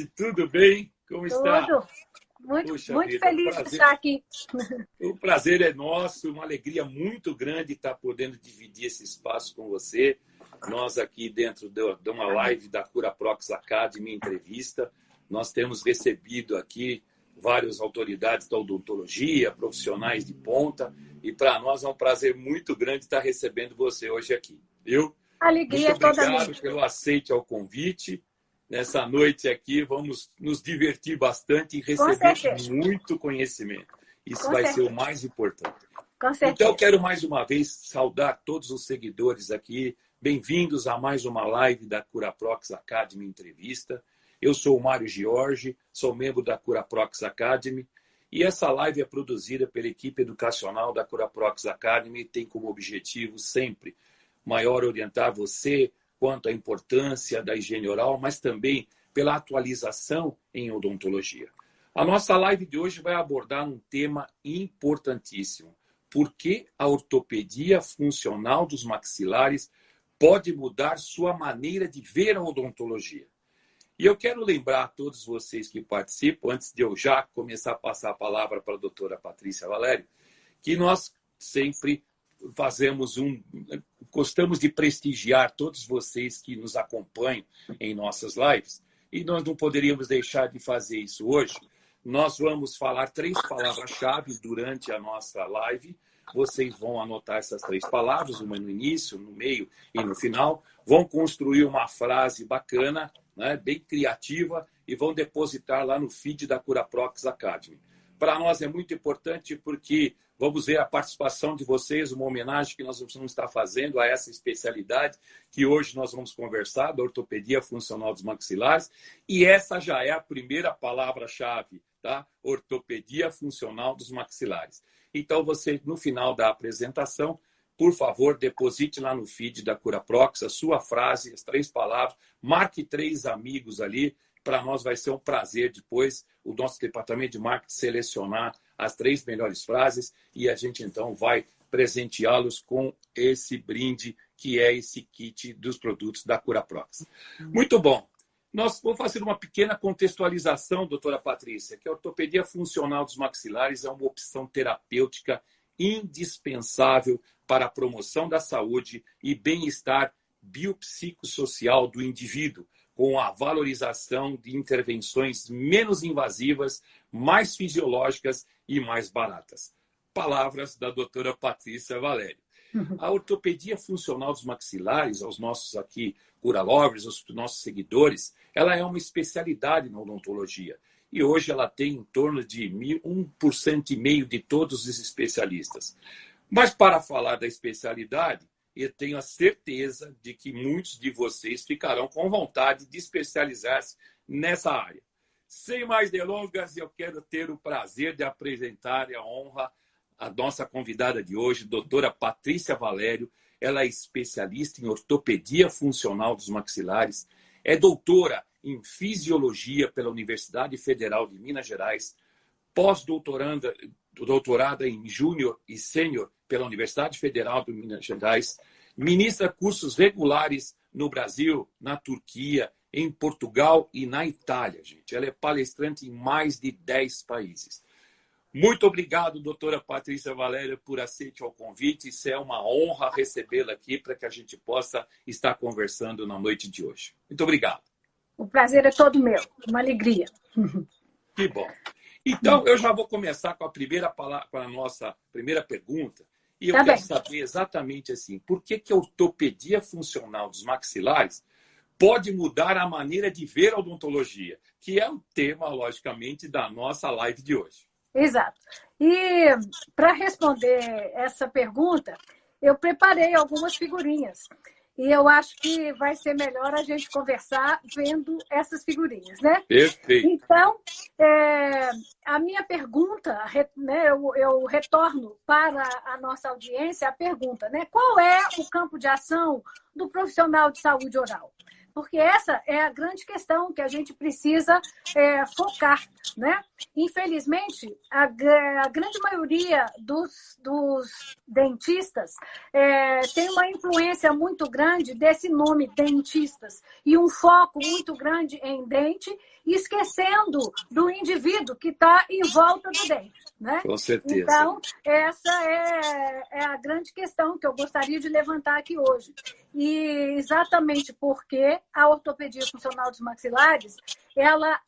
Patrícia, tudo bem? Como está? Tudo. Muito, Puxa muito vida, feliz de estar aqui. o prazer é nosso, uma alegria muito grande estar podendo dividir esse espaço com você. Nós aqui dentro de uma live da Curaprox Academy Entrevista, nós temos recebido aqui várias autoridades da odontologia, profissionais de ponta, e para nós é um prazer muito grande estar recebendo você hoje aqui. Viu? A alegria Muito é toda obrigado minha. pelo aceite ao convite. Nessa noite aqui, vamos nos divertir bastante e Com receber certeza. muito conhecimento. Isso Com vai ser o certeza. mais importante. Com Então, eu certeza. quero mais uma vez saudar todos os seguidores aqui. Bem-vindos a mais uma live da Curaprox Academy Entrevista. Eu sou o Mário Giorgi, sou membro da Curaprox Academy. E essa live é produzida pela equipe educacional da Curaprox Academy e tem como objetivo sempre maior orientar você quanto à importância da higiene oral, mas também pela atualização em odontologia. A nossa live de hoje vai abordar um tema importantíssimo. Por que a ortopedia funcional dos maxilares pode mudar sua maneira de ver a odontologia? E eu quero lembrar a todos vocês que participam, antes de eu já começar a passar a palavra para a doutora Patrícia Valério, que nós sempre gostamos de prestigiar todos vocês que nos acompanham em nossas lives, e nós não poderíamos deixar de fazer isso hoje. Nós vamos falar 3 palavras-chave durante a nossa live. Vocês vão anotar essas 3 palavras, uma no início, no meio e no final. Vão construir uma frase bacana, né, bem criativa, e vão depositar lá no feed da Curaprox Academy. Para nós é muito importante porque vamos ver a participação de vocês, uma homenagem que nós vamos estar fazendo a essa especialidade que hoje nós vamos conversar, da ortopedia funcional dos maxilares. E essa já é a primeira palavra-chave, tá? Ortopedia funcional dos maxilares. Então, você, no final da apresentação, por favor, deposite lá no feed da Curaprox a sua frase, as 3 palavras, marque 3 amigos ali. Para nós vai ser um prazer depois o nosso departamento de marketing selecionar as 3 melhores frases e a gente então vai presenteá-los com esse brinde que é esse kit dos produtos da Curaprox. Muito bom. Nós vamos fazer uma pequena contextualização, doutora Patrícia, que a ortopedia funcional dos maxilares é uma opção terapêutica indispensável para a promoção da saúde e bem-estar biopsicossocial do indivíduo, com a valorização de intervenções menos invasivas, mais fisiológicas e mais baratas. Palavras da doutora Patrícia Valério. A ortopedia funcional dos maxilares, aos nossos aqui curalovers, aos nossos seguidores, ela é uma especialidade na odontologia. E hoje ela tem em torno de 1,5% de todos os especialistas. Mas para falar da especialidade, eu tenho a certeza de que muitos de vocês ficarão com vontade de especializar-se nessa área. Sem mais delongas, eu quero ter o prazer de apresentar e a honra a nossa convidada de hoje, doutora Patrícia Valério. Ela é especialista em ortopedia funcional dos maxilares, é doutora em fisiologia pela Universidade Federal de Minas Gerais, doutorada em júnior e sênior pela Universidade Federal de Minas Gerais, ministra cursos regulares no Brasil, na Turquia, em Portugal e na Itália, gente. Ela é palestrante em mais de 10 países. Muito obrigado, doutora Patrícia Valério, por aceite ao convite. Isso é uma honra recebê-la aqui para que a gente possa estar conversando na noite de hoje. Muito obrigado. O prazer é todo meu. Uma alegria. Que bom. Então, eu já vou começar com a primeira palavra, com a nossa primeira pergunta. E eu quero saber exatamente assim, por que a ortopedia funcional dos maxilares pode mudar a maneira de ver a odontologia, que é o tema, logicamente, da nossa live de hoje. Exato. E para responder essa pergunta, eu preparei algumas figurinhas. E eu acho que vai ser melhor a gente conversar vendo essas figurinhas, né? Perfeito. Então, a minha pergunta, né, eu retorno para a nossa audiência a pergunta, né? Qual é o campo de ação do profissional de saúde oral? Porque essa é a grande questão que a gente precisa focar, né? Infelizmente, a grande maioria dos dentistas tem uma influência muito grande desse nome dentistas e um foco muito grande em dente, esquecendo do indivíduo que está em volta do dente, né? Com certeza. Então, essa é a grande questão que eu gostaria de levantar aqui hoje. E exatamente porque a ortopedia funcional dos maxilares, ela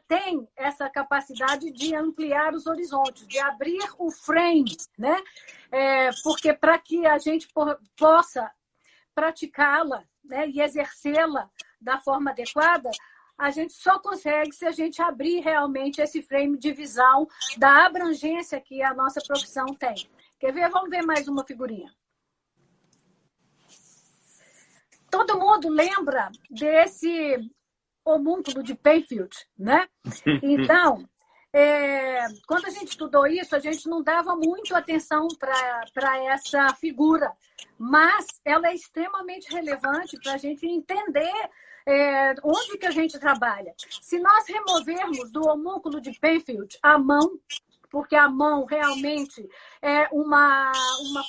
tem essa capacidade de ampliar os horizontes, de abrir o frame, né? Porque para que a gente possa praticá-la, né, e exercê-la da forma adequada, a gente só consegue se a gente abrir realmente esse frame de visão da abrangência que a nossa profissão tem. Quer ver? Vamos ver mais uma figurinha. Todo mundo lembra desse homúnculo de Penfield, né? Então, quando a gente estudou isso, a gente não dava muito atenção para essa figura, mas ela é extremamente relevante para a gente entender onde que a gente trabalha. Se nós removermos do homúnculo de Penfield a mão, porque a mão realmente é uma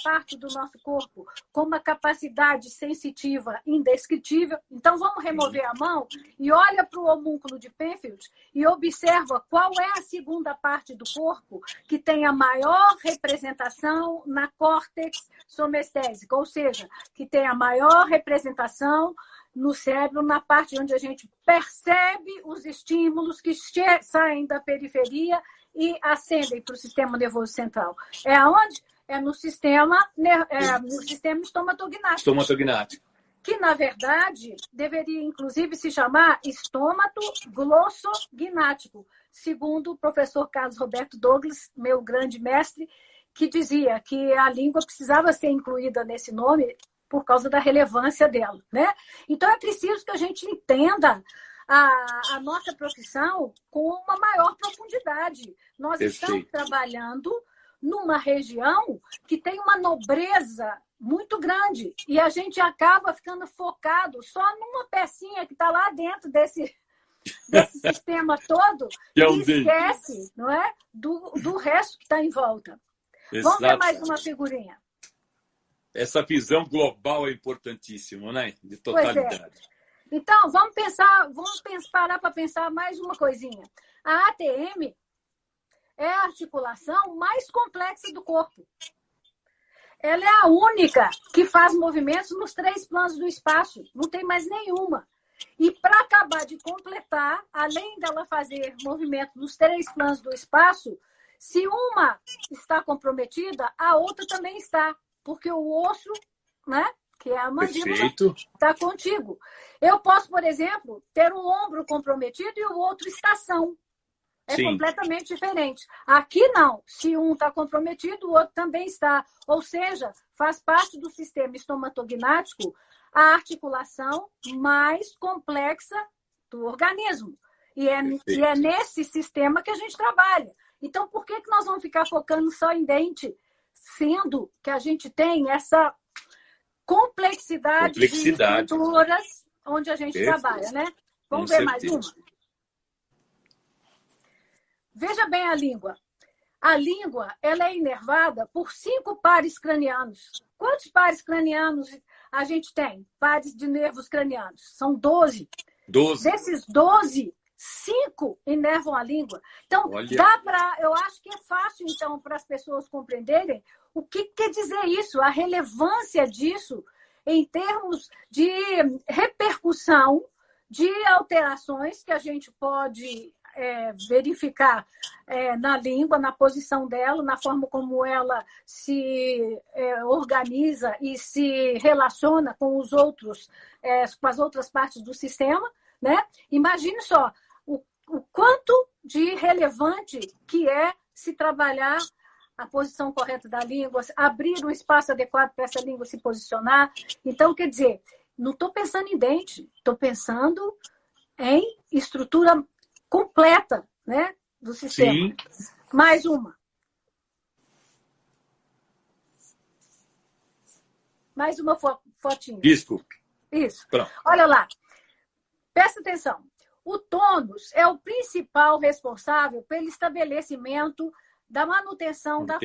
parte do nosso corpo com uma capacidade sensitiva indescritível. Então, vamos remover a mão e olha para o homúnculo de Penfield e observa qual é a segunda parte do corpo que tem a maior representação na córtex somestésica, ou seja, que tem a maior representação no cérebro, na parte onde a gente percebe os estímulos que saem da periferia e ascendem para o sistema nervoso central. É aonde? É no sistema estomatognático. Estomatognático. Que, na verdade, deveria, inclusive, se chamar estômato-glossognático, segundo o professor Carlos Roberto Douglas, meu grande mestre, que dizia que a língua precisava ser incluída nesse nome por causa da relevância dela, né? Então, é preciso que a gente entenda a nossa profissão com uma maior profundidade. Nós estamos trabalhando numa região que tem uma nobreza muito grande e a gente acaba ficando focado só numa pecinha que está lá dentro desse sistema todo e esquece, não é, do resto que está em volta. Exato. Vamos ver mais uma figurinha. Essa visão global é importantíssima, né? De totalidade. Pois é. Então, vamos parar para pensar mais uma coisinha. A ATM é a articulação mais complexa do corpo. Ela é a única que faz movimentos nos 3 planos do espaço. Não tem mais nenhuma. E para acabar de completar, além dela fazer movimento nos 3 planos do espaço, se uma está comprometida, a outra também está. Porque o osso, né, que é a mandíbula, está contigo. Eu posso, por exemplo, ter um ombro comprometido e o outro está são. É completamente diferente. Aqui não. Se um está comprometido, o outro também está. Ou seja, faz parte do sistema estomatognático a articulação mais complexa do organismo. E é nesse sistema que a gente trabalha. Então, por que nós vamos ficar focando só em dente, sendo que a gente tem essa complexidade. De estruturas onde a gente trabalha, né? Vamos ver mais uma? Veja bem a língua. A língua, ela é inervada por 5 pares cranianos. Quantos pares cranianos a gente tem? Pares de nervos cranianos. São 12. 12. Desses 12, 5 inervam a língua. Então, eu acho que é fácil, então, para as pessoas compreenderem o que quer dizer isso, a relevância disso em termos de repercussão de alterações que a gente pode verificar na língua, na posição dela, na forma como ela se organiza e se relaciona com os outros, com as outras partes do sistema, né? Imagine só o quanto de relevante que é se trabalhar a posição correta da língua, abrir um espaço adequado para essa língua se posicionar. Então, quer dizer, não estou pensando em dente, estou pensando em estrutura completa, né, do sistema. Sim. Mais uma. Mais uma fotinha. Desculpe. Isso. Pronto. Olha lá. Presta atenção. O tônus é o principal responsável pelo estabelecimento da manutenção da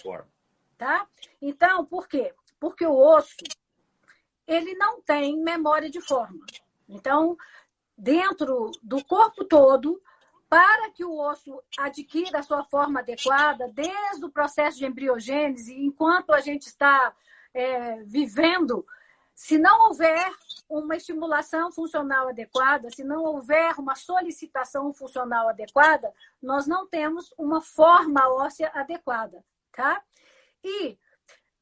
forma. Tá? Então, por quê? Porque o osso ele não tem memória de forma. Então, dentro do corpo todo, para que o osso adquira a sua forma adequada, desde o processo de embriogênese, enquanto a gente está vivendo, se não houver uma estimulação funcional adequada, se não houver uma solicitação funcional adequada, nós não temos uma forma óssea adequada, tá? E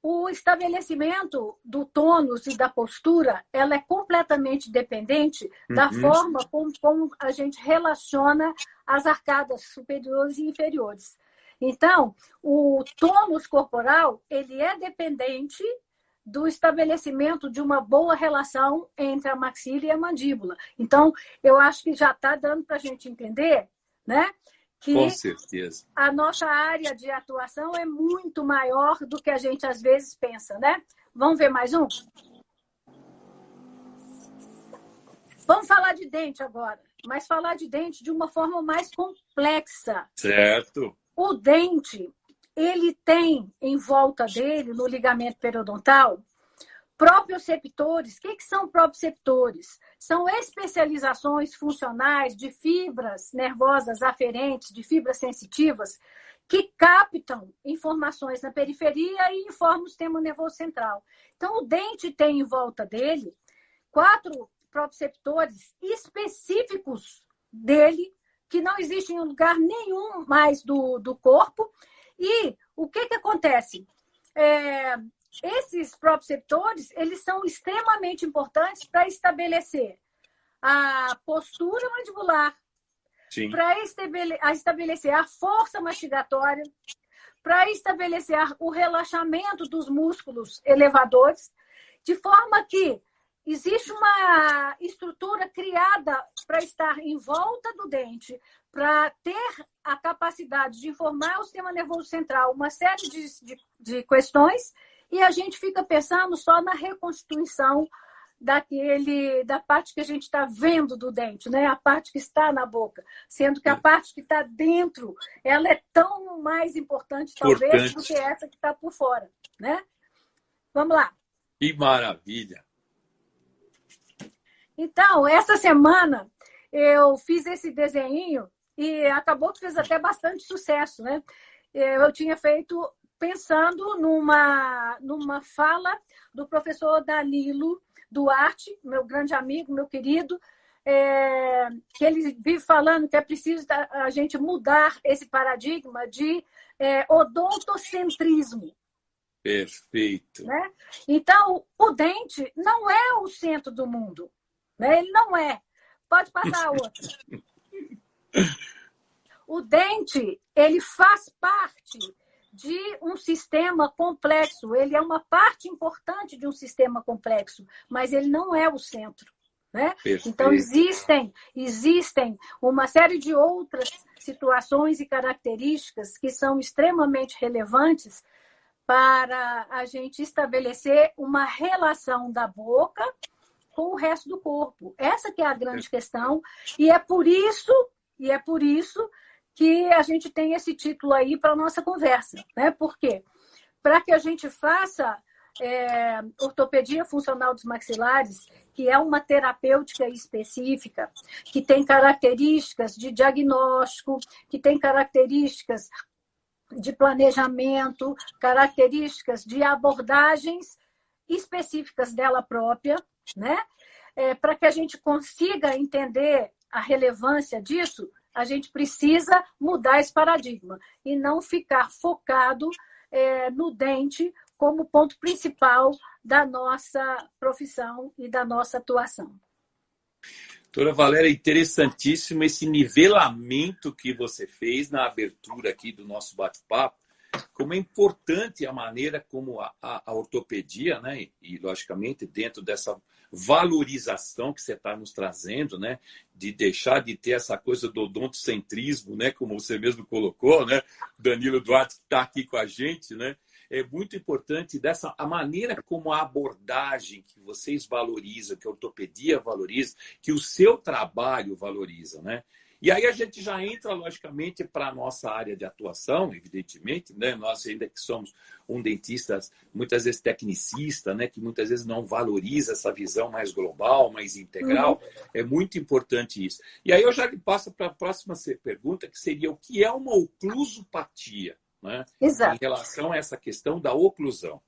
o estabelecimento do tônus e da postura, ela é completamente dependente da forma como a gente relaciona as arcadas superiores e inferiores. Então, o tônus corporal, ele é dependente do estabelecimento de uma boa relação entre a maxila e a mandíbula. Então, eu acho que já está dando para a gente entender, né, que com certeza a nossa área de atuação é muito maior do que a gente às vezes pensa, né? Vamos ver mais um? Vamos falar de dente agora, mas falar de dente de uma forma mais complexa. Certo. O dente, ele tem em volta dele, no ligamento periodontal, proprioceptores. O que são proprioceptores? São especializações funcionais de fibras nervosas aferentes, de fibras sensitivas, que captam informações na periferia e informam o sistema nervoso central. Então, o dente tem em volta dele 4 proprioceptores específicos dele, que não existem em lugar nenhum mais do corpo. E o que acontece? Esses proprioceptores, eles são extremamente importantes para estabelecer a postura mandibular, para estabelecer a força mastigatória, para estabelecer o relaxamento dos músculos elevadores, de forma que existe uma estrutura criada para estar em volta do dente, para ter a capacidade de informar o sistema nervoso central uma série de questões, e a gente fica pensando só na reconstituição da parte que a gente está vendo do dente, né? A parte que está na boca, sendo que a parte que está dentro, ela é tão mais importante, talvez, do que essa que está por fora, né? Vamos lá. Que maravilha! Então, essa semana eu fiz esse desenho e acabou que fez até bastante sucesso, né? Eu tinha feito pensando numa fala do professor Danilo Duarte, meu grande amigo, meu querido, que ele vive falando que é preciso a gente mudar esse paradigma de odontocentrismo. Perfeito. Né? Então, o dente não é o centro do mundo. Né? Ele não é. Pode passar a outra. O dente, ele faz parte de um sistema complexo. Ele é uma parte importante de um sistema complexo, mas ele não é o centro. Né? Então, existem uma série de outras situações e características que são extremamente relevantes para a gente estabelecer uma relação da boca com o resto do corpo. Essa que é a grande questão, e é por isso que a gente tem esse título aí para a nossa conversa. Né? Por quê? Para que a gente faça ortopedia funcional dos maxilares, que é uma terapêutica específica, que tem características de diagnóstico, que tem características de planejamento, características de abordagens específicas dela própria, né? Para que a gente consiga entender a relevância disso, a gente precisa mudar esse paradigma e não ficar focado no dente como ponto principal da nossa profissão e da nossa atuação. Doutora Valéria, interessantíssimo esse nivelamento que você fez na abertura aqui do nosso bate-papo. Como é importante a maneira como a ortopedia, né? E, logicamente, dentro dessa valorização que você está nos trazendo, né? De deixar de ter essa coisa do odontocentrismo, né? Como você mesmo colocou, né? Danilo Duarte está aqui com a gente, né? é muito importante a maneira como a abordagem que vocês valorizam, que a ortopedia valoriza, que o seu trabalho valoriza, né? E aí a gente já entra, logicamente, para a nossa área de atuação, evidentemente, né? Nós ainda que somos um dentista, muitas vezes tecnicista, né? Que muitas vezes não valoriza essa visão mais global, mais integral. É muito importante isso. E aí eu já passo para a próxima pergunta, que seria o que é uma oclusopatia, né? Exato. Em relação a essa questão da oclusão.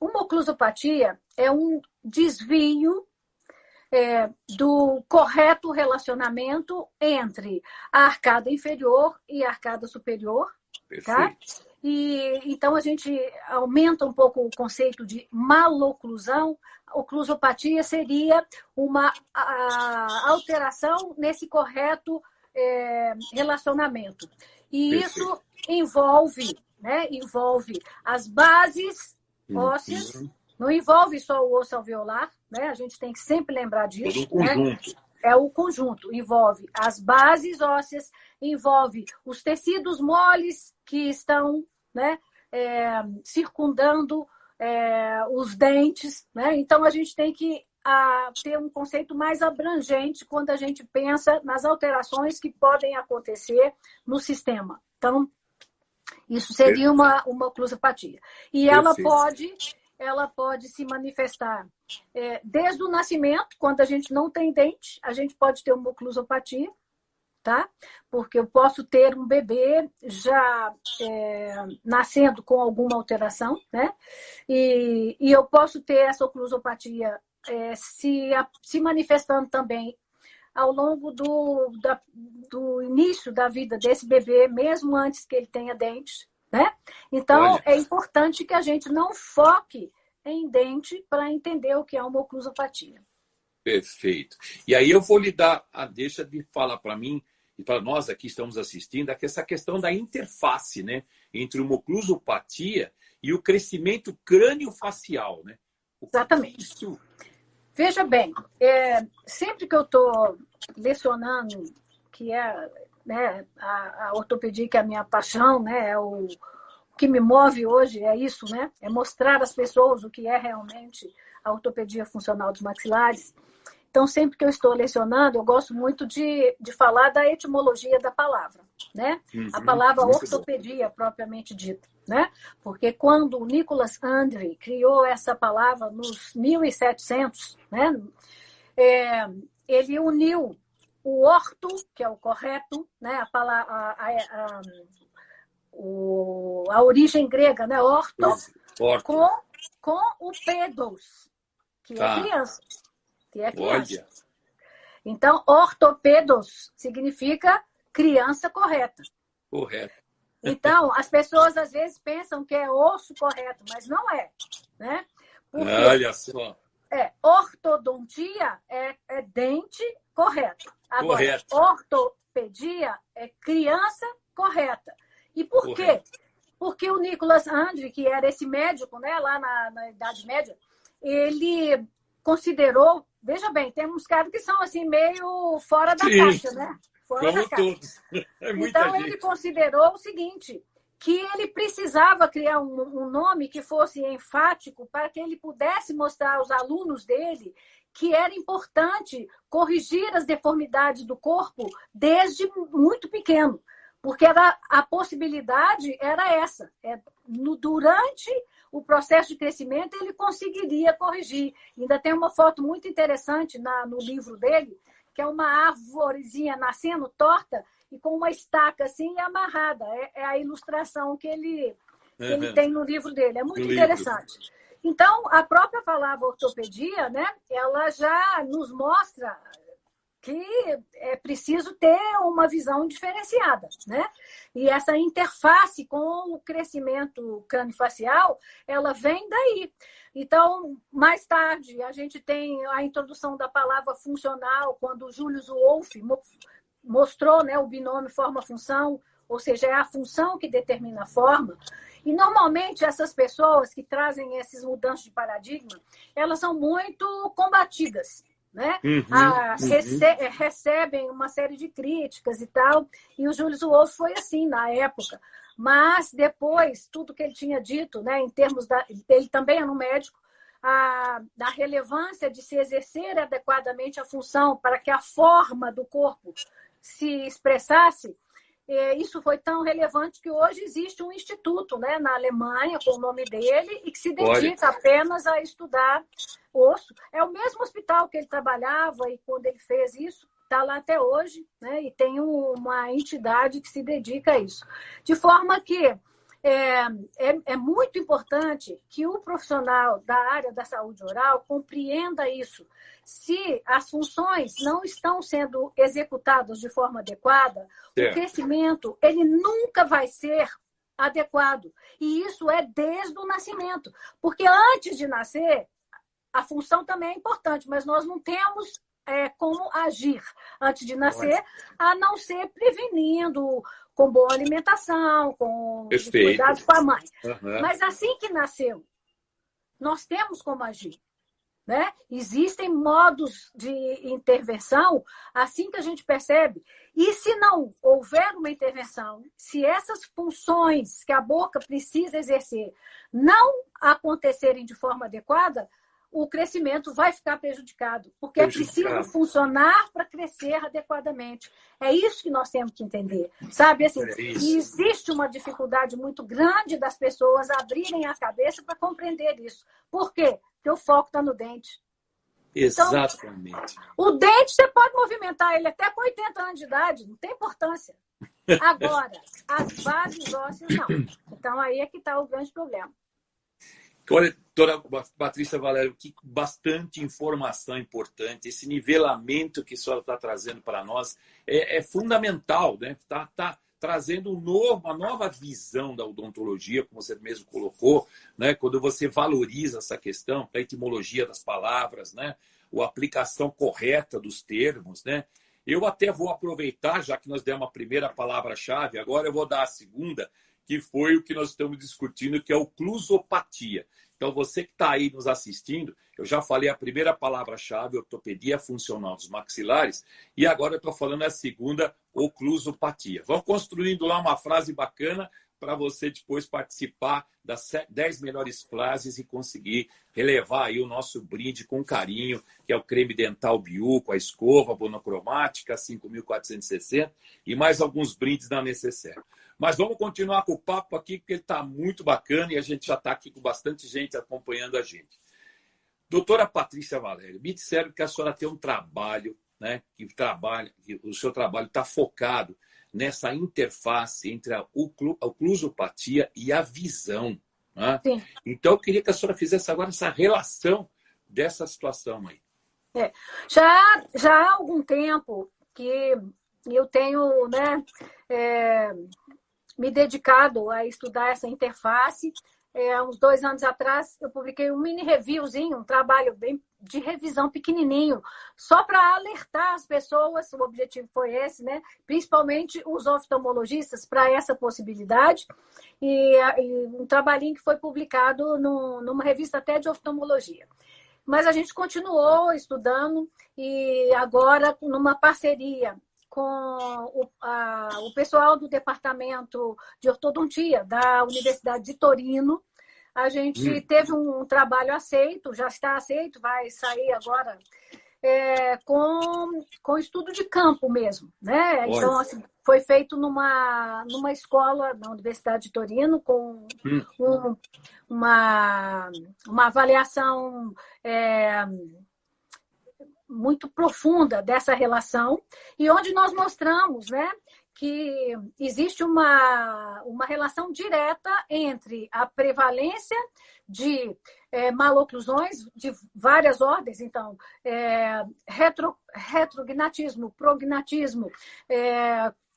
Uma oclusopatia é um desvio do correto relacionamento entre a arcada inferior e a arcada superior. Tá? E então a gente aumenta um pouco o conceito de maloclusão. Oclusopatia seria uma alteração nesse correto relacionamento. E isso envolve as bases ósseas. Não envolve só o osso alveolar, né? A gente tem que sempre lembrar disso. Todo um conjunto. Né? É o conjunto. Envolve as bases ósseas, envolve os tecidos moles que estão, né, circundando os dentes. Né? Então, a gente tem que ter um conceito mais abrangente quando a gente pensa nas alterações que podem acontecer no sistema. Então, isso seria uma oclusopatia. E ela pode se manifestar desde o nascimento, quando a gente não tem dente, a gente pode ter uma oclusopatia, tá? Porque eu posso ter um bebê já nascendo com alguma alteração, né? E eu posso ter essa oclusopatia se manifestando também ao longo do início da vida desse bebê, mesmo antes que ele tenha dentes. Né? Então, é importante que a gente não foque em dente para entender o que é uma oclusopatia. Perfeito. E aí eu vou lhe dar deixa de falar para mim e para nós aqui estamos assistindo, essa questão da interface, né, entre uma oclusopatia e o crescimento crânio-facial. Né? Exatamente. Veja bem, sempre que eu estou lecionando, que é... Né? A ortopedia, que é a minha paixão, né? O que me move hoje é isso, né? É mostrar às pessoas o que é realmente a ortopedia funcional dos maxilares. Então, sempre que eu estou lecionando, eu gosto muito de falar da etimologia da palavra, né? A palavra ortopedia, propriamente dita, né? Porque quando o Nicholas Andre criou essa palavra nos 1700, né? Ele uniu o orto, que é o correto, né? A origem grega, né? Orto. Com o pedos, que é criança. Olha. Então, ortopedos significa criança correta. Correto. Então, as pessoas às vezes pensam que é osso correto, mas não é. Né? Olha só. Ortodontia é dente correto. Agora, ortopedia é criança correta. E por quê? Porque o Nicholas Andre, que era esse médico, né, lá na Idade Média, ele considerou... Veja bem, tem uns caras que são assim meio fora da caixa, né? Fora da caixa. Todos. Então, ele considerou o seguinte, que ele precisava criar um nome que fosse enfático para que ele pudesse mostrar aos alunos dele que era importante corrigir as deformidades do corpo desde muito pequeno, porque a possibilidade era essa. Durante o processo de crescimento, ele conseguiria corrigir. Ainda tem uma foto muito interessante no livro dele, que é uma árvorezinha nascendo torta e com uma estaca assim amarrada. É a ilustração que ele tem no livro dele. É muito interessante. Então, a própria palavra ortopedia, né, ela já nos mostra que é preciso ter uma visão diferenciada, né? E essa interface com o crescimento crâniofacial, ela vem daí. Então, mais tarde, a gente tem a introdução da palavra funcional, quando o Julius Wolff mostrou, né, o binômio forma-função, ou seja, é a função que determina a forma. E, normalmente, essas pessoas que trazem essas mudanças de paradigma, elas são muito combatidas, né? Uhum. Recebem uma série de críticas e tal, e o Julius Wolff foi assim na época. Mas depois, tudo que ele tinha dito, né, em termos ele também era um médico, da relevância de se exercer adequadamente a função para que a forma do corpo se expressasse, isso foi tão relevante que hoje existe um instituto, né, na Alemanha, com o nome dele, e que se Olha, dedica apenas a estudar osso. É o mesmo hospital que ele trabalhava e quando ele fez isso, está lá até hoje, né, e tem uma entidade que se dedica a isso. De forma que é muito importante que o profissional da área da saúde oral compreenda isso. Se as funções não estão sendo executadas de forma adequada, o crescimento ele nunca vai ser adequado. E isso é desde o nascimento. Porque antes de nascer, a função também é importante, mas nós não temos como agir antes de nascer, a não ser prevenindo com boa alimentação, com os cuidados com a mãe. Uhum. Mas assim que nasceu, nós temos como agir. Né? Existem modos de intervenção assim que a gente percebe. E se não houver uma intervenção, se essas funções que a boca precisa exercer não acontecerem de forma adequada, o crescimento vai ficar prejudicado, porque é preciso funcionar para crescer adequadamente. É isso que nós temos que entender, sabe? Assim, existe uma dificuldade muito grande das pessoas abrirem a cabeça para compreender isso. Por quê? Porque o foco está no dente. Exatamente. Então, o dente, você pode movimentar ele até com 80 anos de idade, não tem importância. Agora, as bases ósseas não. Então, aí é que está o grande problema. Olha, doutora Patrícia Valério, que bastante informação importante. Esse nivelamento que a senhora está trazendo para nós é fundamental, né? Tá trazendo uma nova visão da odontologia, como você mesmo colocou, né? Quando você valoriza essa questão, a etimologia das palavras, né? A aplicação correta dos termos, né? Eu até vou aproveitar, já que nós demos a primeira palavra-chave, agora eu vou dar a segunda, que foi o que nós estamos discutindo, que é oclusopatia. Então, você que está aí nos assistindo, eu já falei a primeira palavra-chave, ortopedia funcional dos maxilares, e agora eu estou falando a segunda, oclusopatia. Vamos construindo lá uma frase bacana para você depois participar das 10 melhores frases e conseguir relevar aí o nosso brinde com carinho, que é o creme dental Biuco, a escova monocromática 5.460 e mais alguns brindes da Necessaire. Mas vamos continuar com o papo aqui, porque ele está muito bacana e a gente já está aqui com bastante gente acompanhando a gente. Doutora Patrícia Valério, me disseram que a senhora tem um trabalho, né, que o seu trabalho está focado nessa interface entre a oclusopatia e a visão. Né? Então, eu queria que a senhora fizesse agora essa relação dessa situação aí. Já há algum tempo que eu tenho, né, me dedicado a estudar essa interface. Há uns 2 anos atrás, eu publiquei um mini reviewzinho, um trabalho bem de revisão pequenininho, só para alertar as pessoas, o objetivo foi esse, né? Principalmente os oftalmologistas, para essa possibilidade. E um trabalhinho que foi publicado numa revista até de oftalmologia. Mas a gente continuou estudando e agora numa parceria com o pessoal do departamento de ortodontia da Universidade de Torino. A gente teve um trabalho aceito, já está aceito, vai sair agora, com estudo de campo mesmo. Né? Então, assim, foi feito numa escola na Universidade de Torino, com uma avaliação muito profunda dessa relação, e onde nós mostramos, né, que existe uma relação direta entre a prevalência de maloclusões de várias ordens, então, retrognatismo, prognatismo,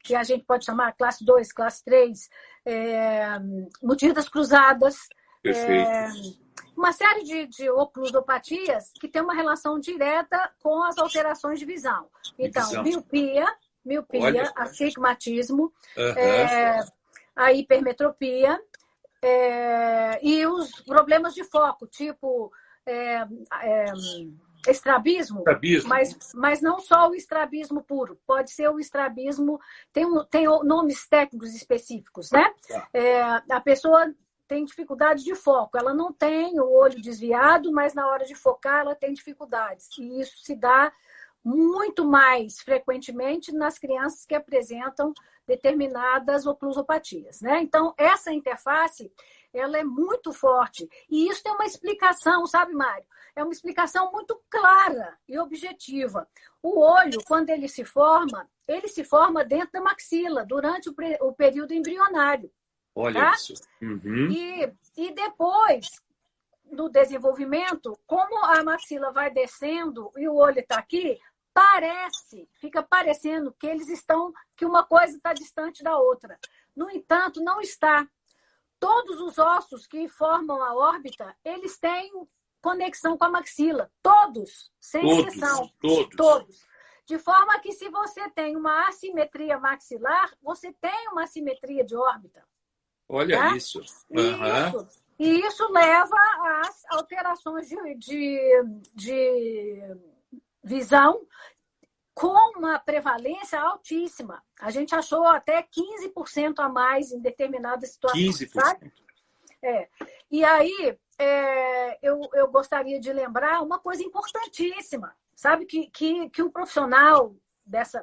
que a gente pode chamar classe 2, classe 3, mordidas cruzadas, uma série de oclusopatias que tem uma relação direta com as alterações de visão. Então, miopia, astigmatismo, a hipermetropia e os problemas de foco, tipo estrabismo, Estrabismo. mas não só o estrabismo puro. Pode ser o estrabismo, tem nomes técnicos específicos, né? Tá. A pessoa tem dificuldade de foco. Ela não tem o olho desviado, mas na hora de focar ela tem dificuldades. E isso se dá muito mais frequentemente nas crianças que apresentam determinadas oclusopatias, né? Então, essa interface, ela é muito forte. E isso tem uma explicação, sabe, Mário? É uma explicação muito clara e objetiva. O olho, quando ele se forma dentro da maxila, durante o período embrionário. Olha tá? isso. Uhum. E depois do desenvolvimento, como a maxila vai descendo e o olho está aqui, fica parecendo que uma coisa está distante da outra. No entanto, não está. Todos os ossos que formam a órbita, eles têm conexão com a maxila. Todos, sem exceção. Todos. De forma que se você tem uma assimetria maxilar, você tem uma assimetria de órbita. Olha tá? isso. Uhum. E isso leva às alterações de visão com uma prevalência altíssima. A gente achou até 15% a mais em determinadas situações. 15%. Sabe? E aí, eu gostaria de lembrar uma coisa importantíssima. Sabe que um profissional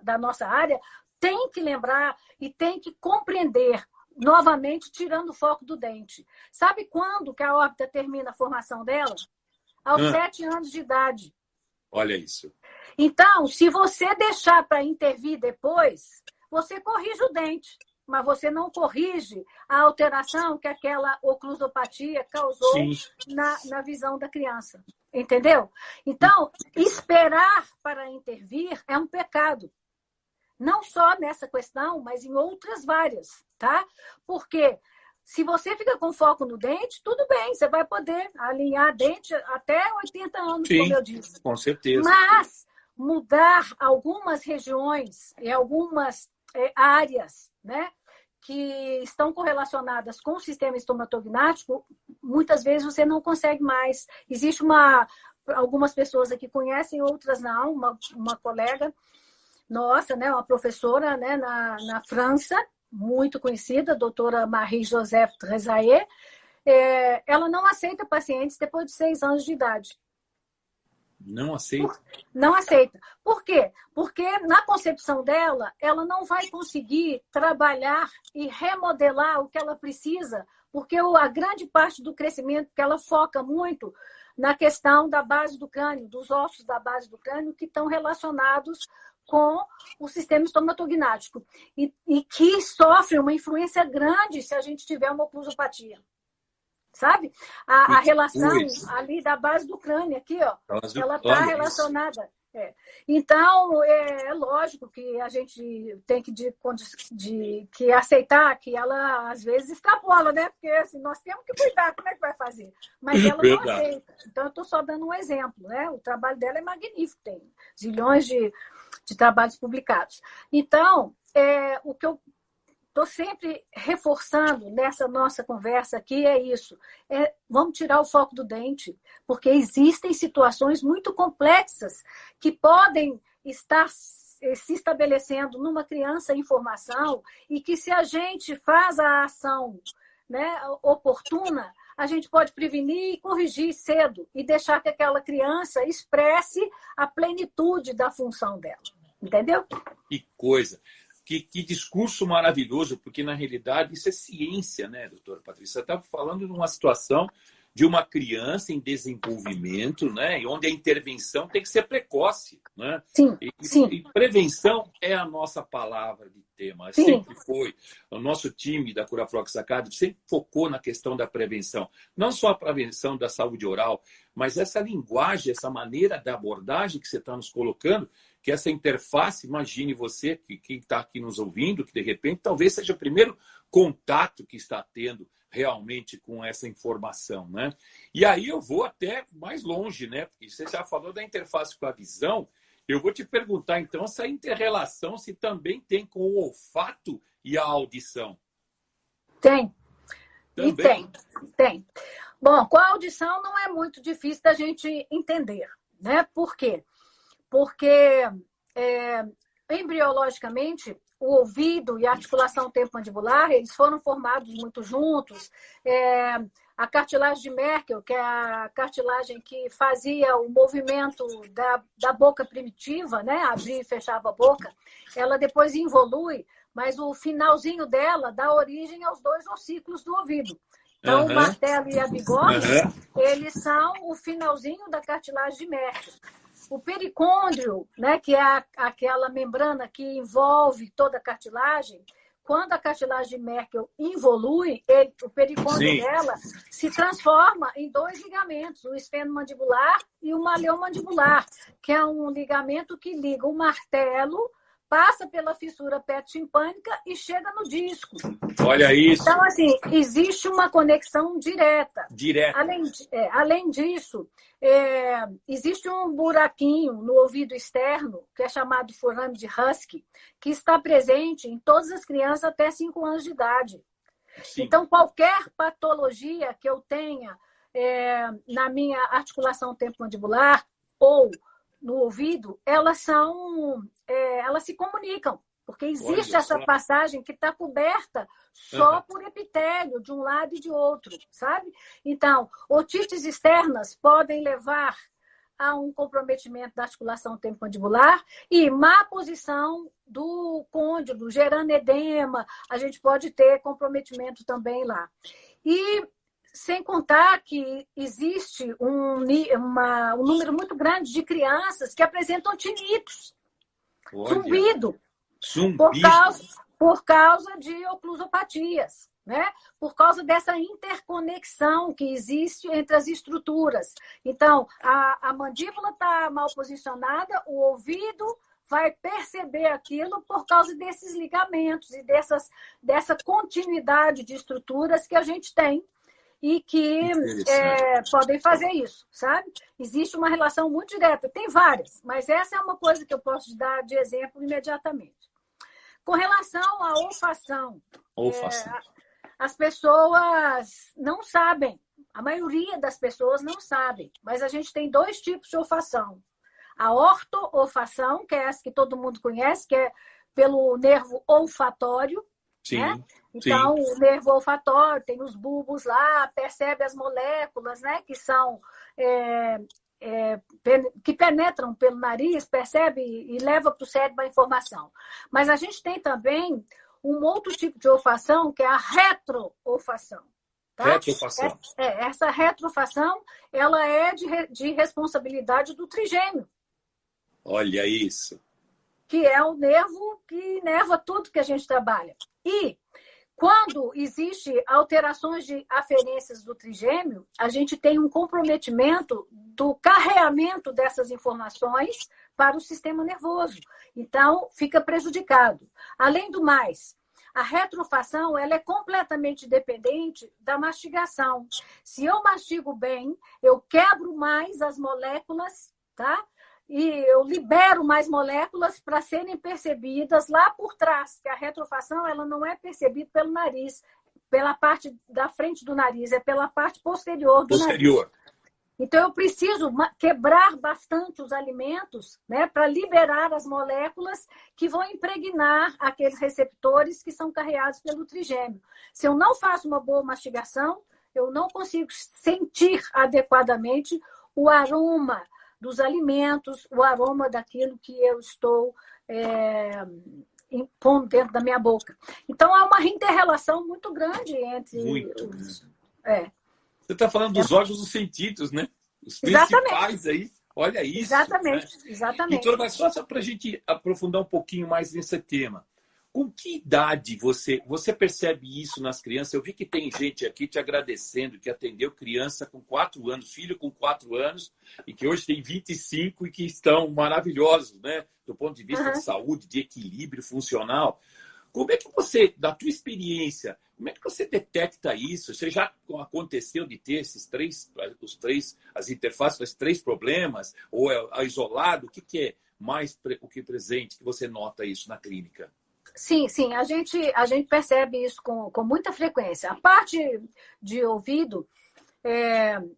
da nossa área tem que lembrar e tem que compreender, novamente, tirando o foco do dente. Sabe quando que a órbita termina a formação dela? Aos 7 anos de idade. Olha isso. Então, se você deixar para intervir depois, você corrige o dente, mas você não corrige a alteração que aquela oclusopatia causou na visão da criança. Entendeu? Então, esperar para intervir é um pecado. Não só nessa questão, mas em outras várias, tá? Porque se você fica com foco no dente, tudo bem, você vai poder alinhar dente até 80 anos, como eu disse. Com certeza. Mas mudar algumas regiões e algumas áreas, né, que estão correlacionadas com o sistema estomatognático, muitas vezes você não consegue mais. Existe algumas pessoas aqui conhecem, outras não, uma colega nossa, né, uma professora, né, na França, muito conhecida, a doutora Marie-Joseph Trezaé, ela não aceita pacientes depois de 6 anos de idade. Não aceita? Não aceita. Por quê? Porque na concepção dela, ela não vai conseguir trabalhar e remodelar o que ela precisa, porque a grande parte do crescimento que ela foca muito na questão da base do crânio, dos ossos da base do crânio que estão relacionados com o sistema estomatognático e que sofre uma influência grande se a gente tiver uma oclusopatia. Sabe? A relação ali da base do crânio, aqui, ó, ela está relacionada. Então, é lógico que a gente tem que aceitar que ela, às vezes, extrapola, né? Porque assim, nós temos que cuidar, como é que vai fazer? Mas ela não aceita. Então, eu estou só dando um exemplo, né? O trabalho dela é magnífico, tem zilhões de trabalhos publicados. Então, o que eu estou sempre reforçando nessa nossa conversa aqui é isso. Vamos tirar o foco do dente, porque existem situações muito complexas que podem estar se estabelecendo numa criança em formação e que, se a gente faz a ação, né, oportuna, a gente pode prevenir e corrigir cedo e deixar que aquela criança expresse a plenitude da função dela. Entendeu? Que coisa! Que discurso maravilhoso, porque, na realidade, isso é ciência, né, doutora Patrícia? Você está falando de uma situação de uma criança em desenvolvimento, né, e onde a intervenção tem que ser precoce. Né? Sim, e prevenção é a nossa palavra de tema. Sempre foi. O nosso time da Curaflox Academy sempre focou na questão da prevenção. Não só a prevenção da saúde oral, mas essa linguagem, essa maneira da abordagem que você está nos colocando, que essa interface, imagine você, que quem está aqui nos ouvindo, que de repente talvez seja o primeiro contato que está tendo realmente com essa informação, né? E aí eu vou até mais longe, né? Porque você já falou da interface com a visão, eu vou te perguntar então essa inter-relação se também tem com o olfato e a audição. Tem. Também. E tem. Bom, com a audição não é muito difícil da gente entender. né? Por quê? Porque embriologicamente o ouvido e a articulação temporomandibular, eles foram formados muito juntos. A cartilagem de Merkel, que é a cartilagem que fazia o movimento da boca primitiva, né? Abria e fechava a boca, ela depois involui, mas o finalzinho dela dá origem aos 2 ossículos do ouvido. Então, o martelo e a bigorna, eles são o finalzinho da cartilagem de Merkel. O pericôndrio, né, que é aquela membrana que envolve toda a cartilagem, quando a cartilagem de Merkel involui, o pericôndrio dela se transforma em 2 ligamentos, o esfenomandibular e o maleomandibular, que é um ligamento que liga o martelo, passa pela fissura peto-timpânica e chega no disco. Olha isso. Então, assim, existe uma conexão direta. Além disso, existe um buraquinho no ouvido externo, que é chamado forame de Husky, que está presente em todas as crianças até 5 anos de idade. Sim. Então, qualquer patologia que eu tenha na minha articulação temporomandibular ou no ouvido, elas se comunicam, porque existe essa passagem que está coberta só por epitélio de um lado e de outro, sabe? Então, otites externas podem levar a um comprometimento da articulação temporomandibular e má posição do côndilo, gerando edema, a gente pode ter comprometimento também lá. E sem contar que existe um número muito grande de crianças que apresentam tinitos, zumbido, por causa de oclusopatias, né? Por causa dessa interconexão que existe entre as estruturas. Então, a mandíbula está mal posicionada, o ouvido vai perceber aquilo por causa desses ligamentos e dessa continuidade de estruturas que a gente tem e que podem fazer isso, sabe? Existe uma relação muito direta. Tem várias, mas essa é uma coisa que eu posso te dar de exemplo imediatamente. Com relação à olfação. As pessoas não sabem, a maioria das pessoas não sabem, mas a gente tem 2 tipos de olfação. A orto-olfação, que é essa que todo mundo conhece, que é pelo nervo olfatório. Sim, né? Então, o nervo olfatório tem os bulbos lá, percebe as moléculas, né, que são que penetram pelo nariz, percebe e leva para o cérebro a informação. Mas a gente tem também um outro tipo de olfação, que é a retroolfação. Tá? Retroolfação. Essa retroolfação, ela é de responsabilidade do trigêmeo. Olha isso. Que é o nervo que inerva tudo que a gente trabalha. E quando existe alterações de aferências do trigêmeo, a gente tem um comprometimento do carreamento dessas informações para o sistema nervoso. Então, fica prejudicado. Além do mais, a retroolfação ela é completamente dependente da mastigação. Se eu mastigo bem, eu quebro mais as moléculas, tá? E eu libero mais moléculas para serem percebidas lá por trás, que a retroolfação ela não é percebida pelo nariz, pela parte da frente do nariz, é pela parte posterior do nariz. Então, eu preciso quebrar bastante os alimentos, né, para liberar as moléculas que vão impregnar aqueles receptores que são carreados pelo trigêmeo. Se eu não faço uma boa mastigação, eu não consigo sentir adequadamente o aroma dos alimentos, o aroma daquilo que eu estou pondo dentro da minha boca. Então, há uma inter-relação muito grande entre os... Você está falando dos órgãos dos sentidos, né? Os principais aí. Olha isso. Exatamente, né? exatamente. Então, mas só para a gente aprofundar um pouquinho mais nesse tema. Com que idade você percebe isso nas crianças? Eu vi que tem gente aqui te agradecendo, que atendeu criança com 4 anos, filho com 4 anos, e que hoje tem 25 e que estão maravilhosos, né? Do ponto de vista de saúde, de equilíbrio funcional. Como é que você, da tua experiência, como é que você detecta isso? Você já aconteceu de ter as interfaces, os 3 problemas? Ou é isolado? O que é mais presente que você nota isso na clínica? Sim, a gente percebe isso com muita frequência. A parte de ouvido,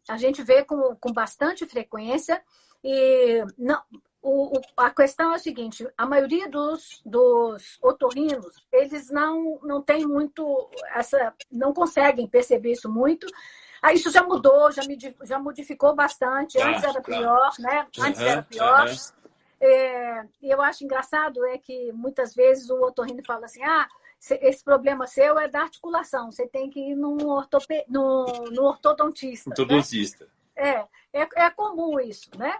a gente vê com bastante frequência, E não, a questão é a seguinte, a maioria dos otorrinos, eles não tem muito, não conseguem perceber isso muito. Isso já mudou, já modificou bastante. Antes era pior, né? Antes era pior. Eu acho engraçado que muitas vezes o otorrino fala assim, esse problema seu é da articulação, você tem que ir no ortodontista. Ortodontista. Né? É comum isso, né?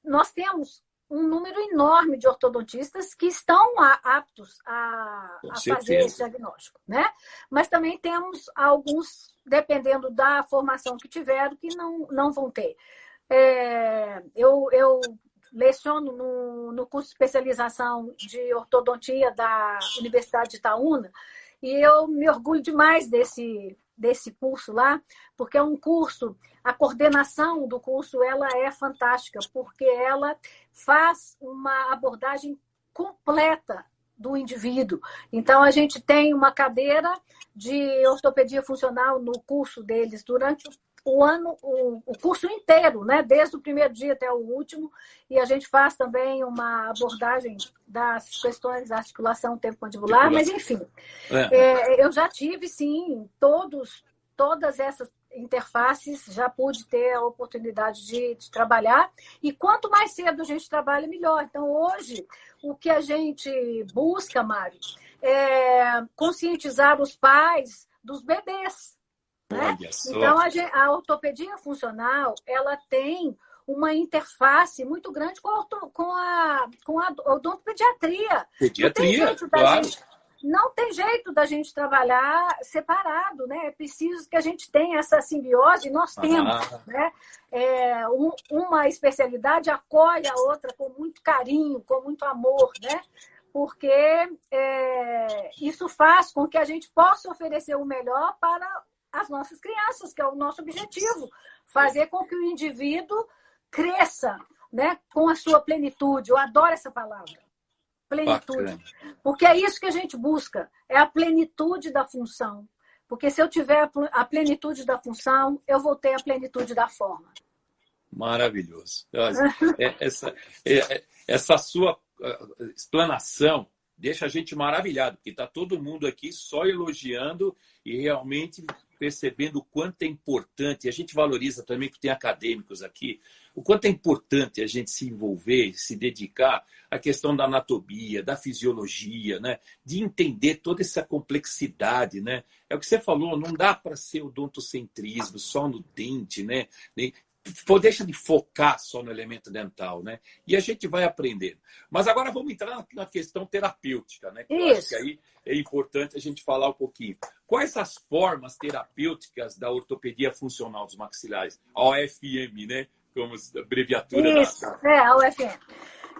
Nós temos um número enorme de ortodontistas que estão aptos a fazer esse diagnóstico, né? Mas também temos alguns, dependendo da formação que tiveram, que não vão ter. Eu leciono no curso de especialização de ortodontia da Universidade de Itaúna e eu me orgulho demais desse curso lá, porque é um curso, a coordenação do curso ela é fantástica, porque ela faz uma abordagem completa do indivíduo. Então, a gente tem uma cadeira de ortopedia funcional no curso deles durante o ano, o curso inteiro, né? Desde o primeiro dia até o último, e a gente faz também uma abordagem das questões da articulação temporomandibular, mas enfim, eu já tive, sim, todas essas interfaces, já pude ter a oportunidade de trabalhar, e quanto mais cedo a gente trabalha, melhor. Então, hoje, o que a gente busca, Mário, é conscientizar os pais dos bebês. Né? Então, a ortopedia funcional, ela tem uma interface muito grande com a odontopediatria. Pediatria, claro. Não tem jeito da gente trabalhar separado, né? É preciso que a gente tenha essa simbiose, e nós temos, né? Uma especialidade acolhe a outra com muito carinho, com muito amor, né? Porque isso faz com que a gente possa oferecer o melhor para as nossas crianças, que é o nosso objetivo, fazer com que o indivíduo cresça, né? Com a sua plenitude. Eu adoro essa palavra. Plenitude. Bacana. Porque é isso que a gente busca, é a plenitude da função. Porque se eu tiver a plenitude da função, eu vou ter a plenitude da forma. Maravilhoso. Essa sua explanação deixa a gente maravilhado, porque está todo mundo aqui só elogiando e realmente percebendo o quanto é importante, e a gente valoriza também que tem acadêmicos aqui, o quanto é importante a gente se envolver, se dedicar à questão da anatomia, da fisiologia, né? De entender toda essa complexidade. Né? É o que você falou, não dá para ser odontocentrismo só no dente, né? Deixa de focar só no elemento dental, né? E a gente vai aprendendo. Mas agora vamos entrar na questão terapêutica, né? Que eu acho que aí é importante a gente falar um pouquinho. Quais as formas terapêuticas da ortopedia funcional dos maxilares? A OFM, né? Como abreviatura Isso, a UFM.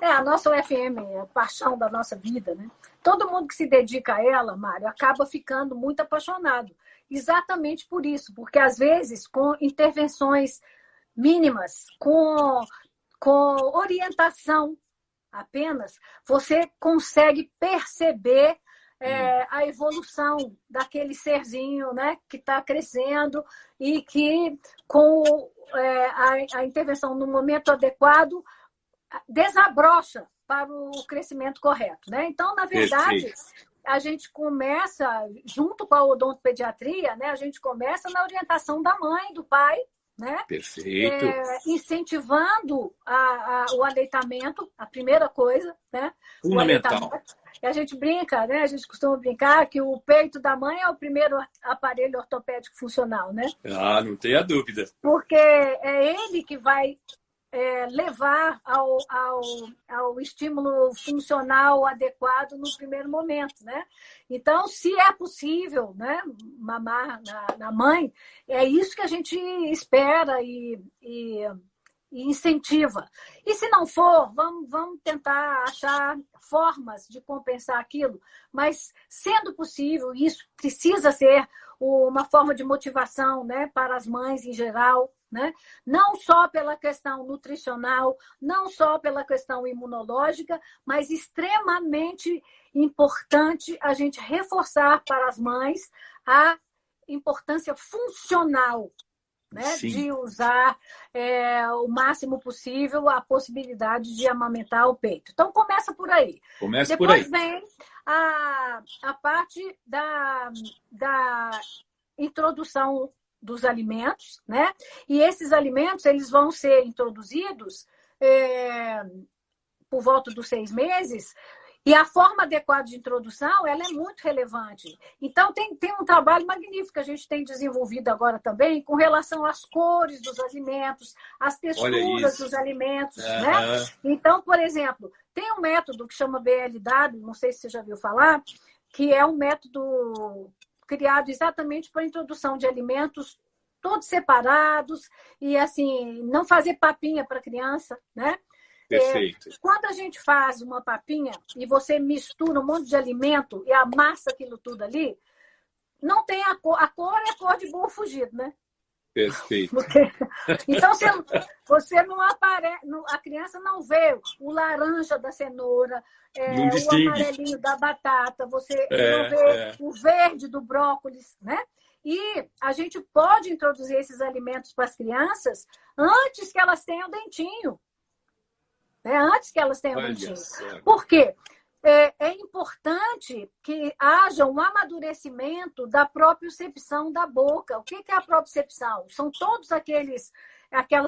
A nossa UFM é a paixão da nossa vida, né? Todo mundo que se dedica a ela, Mário, acaba ficando muito apaixonado. Exatamente por isso, porque às vezes com intervenções mínimas, com orientação apenas, você consegue perceber a evolução daquele serzinho, né, que está crescendo e que com a intervenção no momento adequado desabrocha para o crescimento correto. Né? Então, na verdade, a gente começa, junto com a odontopediatria, né, a gente começa na orientação da mãe, do pai, né? Perfeito. Incentivando o aleitamento, a primeira coisa, né? Fundamental. E a gente brinca, né? A gente costuma brincar que o peito da mãe é o primeiro aparelho ortopédico funcional, né? Não tenha dúvida. Porque é ele que vai levar ao estímulo funcional adequado no primeiro momento, né? Então, se é possível, né, mamar na mãe, é isso que a gente espera e incentiva. E se não for, vamos tentar achar formas de compensar aquilo, mas sendo possível, isso precisa ser uma forma de motivação, né, para as mães em geral, né? Não só pela questão nutricional, não só pela questão imunológica, mas extremamente importante a gente reforçar para as mães a importância funcional né, de usar o máximo possível a possibilidade de amamentar o peito. Então, começa por aí. Depois vem a parte da introdução dos alimentos, né? E esses alimentos eles vão ser introduzidos por volta dos 6 meses. E a forma adequada de introdução, ela é muito relevante. Então, tem um trabalho magnífico que a gente tem desenvolvido agora também com relação às cores dos alimentos, às texturas dos alimentos, né? Então, por exemplo, tem um método que chama BLW, não sei se você já viu falar, que é um método criado exatamente para a introdução de alimentos todos separados e, assim, não fazer papinha para a criança, né? Perfeito. Quando a gente faz uma papinha e você mistura um monte de alimento e amassa aquilo tudo ali, não tem a cor é a cor de burro fugido, né? Perfeito. Então, você não aparece, a criança não vê o laranja da cenoura, o amarelinho da batata, você não vê o verde do brócolis, né? E a gente pode introduzir esses alimentos para as crianças antes que elas tenham dentinho. Antes que elas tenham dentinho. Por quê? É importante que haja um amadurecimento da propriocepção da boca. O que é a propriocepção? São todos aquelas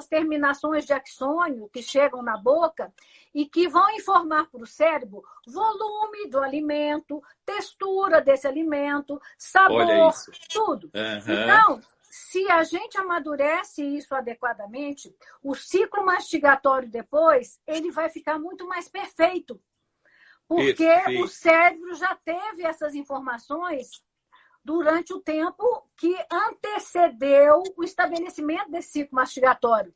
terminações de axônio que chegam na boca e que vão informar para o cérebro volume do alimento, textura desse alimento, sabor, tudo. Então, se a gente amadurece isso adequadamente, o ciclo mastigatório depois, ele vai ficar muito mais perfeito. Porque o cérebro já teve essas informações durante o tempo que antecedeu o estabelecimento desse ciclo mastigatório.